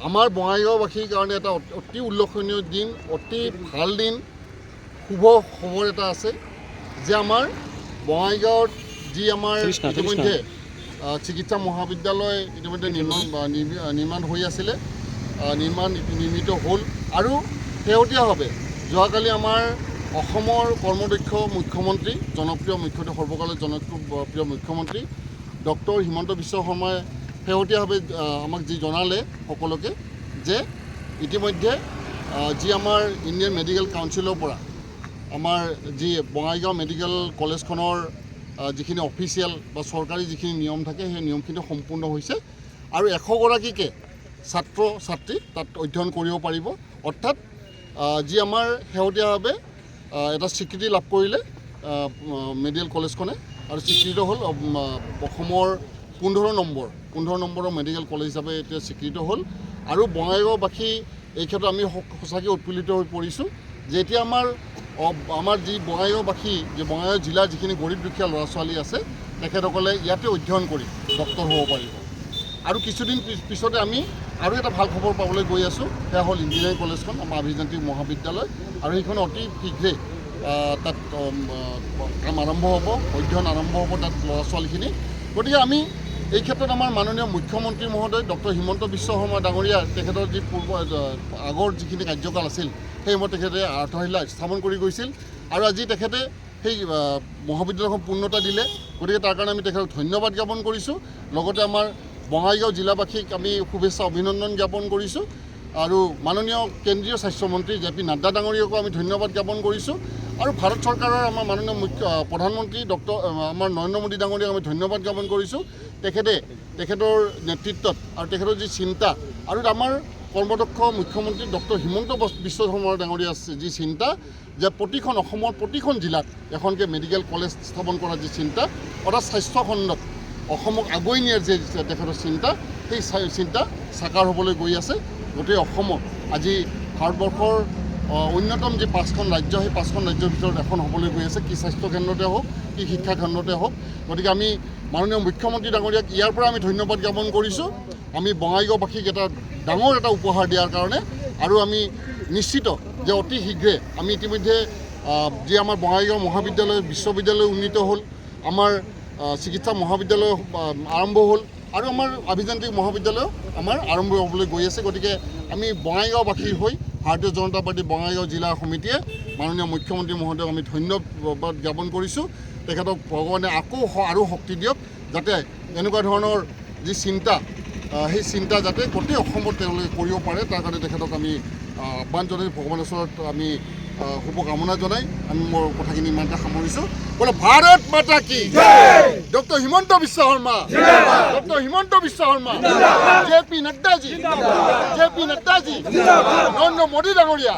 আমাৰ বঙাইগাঁওবাসীৰ কাৰণে এটা অতি উল্লেখনীয় দিন, অতি ভাল দিন, শুভ খবৰ এটা আছে যে আমাৰ বঙাইগাঁৱত যি আমাৰ ইতিমধ্যে চিকিৎসা মহাবিদ্যালয় ইতিমধ্যে নিৰ্মাণ হৈ আছিলে, নিৰ্মিত হ'ল আৰু শেহতীয়াভাৱে যোৱাকালি আমাৰ অসমৰ কৰ্মদক্ষ মুখ্যমন্ত্ৰী, জনপ্ৰিয় সৰ্বকালৰ জনপ্ৰিয় মুখ্যমন্ত্ৰী ডক্টৰ হিমন্ত বিশ্ব শৰ্মাই শেহতীয়াভাৱে আমাক যি জনালে সকলোকে যে ইতিমধ্যে যি আমাৰ ইণ্ডিয়ান মেডিকেল কাউন্সিলৰ পৰা আমাৰ যি বঙাইগাঁও মেডিকেল কলেজখনৰ যিখিনি অফিচিয়েল বা চৰকাৰী যিখিনি নিয়ম থাকে সেই নিয়মখিনি সম্পূৰ্ণ হৈছে আৰু 100গৰাকীকে ছাত্ৰ ছাত্ৰী তাত অধ্যয়ন কৰিব পাৰিব। অৰ্থাৎ যি আমাৰ শেহতীয়াভাৱে এটা স্বীকৃতি লাভ কৰিলে মেডিকেল কলেজখনে আৰু স্বীকৃত হ'ল অসমৰ 15 নম্বৰৰ মেডিকেল কলেজ হিচাপে এতিয়া স্বীকৃত হ'ল আৰু বঙাইগাঁওবাসী এই ক্ষেত্ৰত আমি সঁচাকৈ উৎফুল্লিত হৈ পৰিছোঁ যে এতিয়া আমাৰ যি বঙাইগাঁওবাসী, যে বঙাইগাঁও জিলাৰ যিখিনি গৰীব দুখীয়া ল'ৰা ছোৱালী আছে তেখেতসকলে ইয়াতে অধ্যয়ন কৰি ডক্টৰ হ'ব পাৰিব। আৰু কিছুদিন পিছতে আমি আৰু এটা ভাল খবৰ পাবলৈ গৈ আছোঁ, সেয়া হ'ল ইঞ্জিনিয়াৰিং কলেজখন, আমাৰ অভিযান্ত্ৰিক মহাবিদ্যালয়, আৰু সেইখন অতি শীঘ্ৰে তাত কাম আৰম্ভ হ'ব, অধ্যয়ন আৰম্ভ হ'ব তাত ল'ৰা ছোৱালীখিনি। গতিকে আমি এই ক্ষেত্ৰত আমাৰ মাননীয় মুখ্যমন্ত্ৰী মহোদয় ডক্টৰ হিমন্ত বিশ্ব শৰ্মা ডাঙৰীয়া তেখেতৰ যি আগৰ যিখিনি কাৰ্যকাল আছিল সেই সময়ত তেখেতে আধাৰশিলা স্থাপন কৰি গৈছিল আৰু আজি তেখেতে সেই মহাবিদ্যালয়খন পূৰ্ণতা দিলে। গতিকে তাৰ কাৰণে আমি তেখেতক ধন্যবাদ জ্ঞাপন কৰিছোঁ। লগতে আমাৰ বঙাইগাঁও জিলাবাসীক আমি শুভেচ্ছা অভিনন্দন জ্ঞাপন কৰিছোঁ আৰু মাননীয় কেন্দ্ৰীয় স্বাস্থ্যমন্ত্ৰী JP নাড্ডা ডাঙৰীয়াকো আমি ধন্যবাদ জ্ঞাপন কৰিছোঁ আৰু ভাৰত চৰকাৰৰ আমাৰ মাননীয় প্ৰধানমন্ত্ৰী আমাৰ নৰেন্দ্ৰ মোদী ডাঙৰীয়াক আমি ধন্যবাদ জ্ঞাপন কৰিছোঁ। তেখেতৰ নেতৃত্বত আৰু তেখেতৰ যি চিন্তা আৰু আমাৰ কৰ্মদক্ষ মুখ্যমন্ত্ৰী ডক্টৰ হিমন্ত বিশ্ব শৰ্মা ডাঙৰীয়াৰ যি চিন্তা যে অসমৰ প্ৰতিখন জিলাত এখনকৈ মেডিকেল কলেজ স্থাপন কৰাৰ যি চিন্তা, অৰ্থাৎ স্বাস্থ্য খণ্ডত অসমক আগুৱাই নিয়াৰ যে তেখেতৰ চিন্তা, সেই চিন্তা সাকাৰ হ'বলৈ গৈ আছে। গোটেই অসমত আজি ভাৰতবৰ্ষৰ অন্যতম যি 5খন ৰাজ্য, সেই 5খন ৰাজ্যৰ ভিতৰত এখন হ'বলৈ গৈ আছে, কি স্বাস্থ্য কেন্দ্ৰতে হওক, কি শিক্ষা কেন্দ্ৰতে হওক। গতিকে আমি মাননীয় মুখ্যমন্ত্ৰী ডাঙৰীয়াক ইয়াৰ পৰা আমি ধন্যবাদ জ্ঞাপন কৰিছোঁ, আমি বঙাইগাঁওবাসীক এটা ডাঙৰ এটা উপহাৰ দিয়াৰ কাৰণে। আৰু আমি নিশ্চিত যে অতি শীঘ্ৰে আমি ইতিমধ্যে যি আমাৰ বঙাইগাঁও মহাবিদ্যালয় বিশ্ববিদ্যালয় উন্নীত হ'ল, আমাৰ চিকিৎসা মহাবিদ্যালয় আৰম্ভ হ'ল আৰু আমাৰ অভিযান্ত্ৰিক মহাবিদ্যালয় আমাৰ আৰম্ভ হ'বলৈ গৈ আছে। গতিকে আমি বঙাইগাঁওবাসীৰ হৈ ভাৰতীয় জনতা পাৰ্টি বঙাইগাঁও জিলা সমিতিয়ে মাননীয় মুখ্যমন্ত্ৰী মহোদয়ক আমি ধন্যবাদ জ্ঞাপন কৰিছোঁ। তেখেতক ভগৱানে আকৌ আৰু শক্তি দিয়ক, যাতে এনেকুৱা ধৰণৰ যি চিন্তা, সেই চিন্তা যাতে গোটেই অসমত তেওঁলোকে কৰিব পাৰে, তাৰ কাৰণে তেখেতক আমি আহ্বান জনাই ভগৱানৰ ওচৰত আমি শুভকামনা জনাই আমি মোৰ কথাখিনি ইমানতে সামৰিছোঁ। বোলে ভাৰত মাতা কি, doctor Himanta Biswa Sarma, doctor Himanta Biswa Sarma, JP নাড্ডাজী, Narendra Modi ডাঙৰীয়া।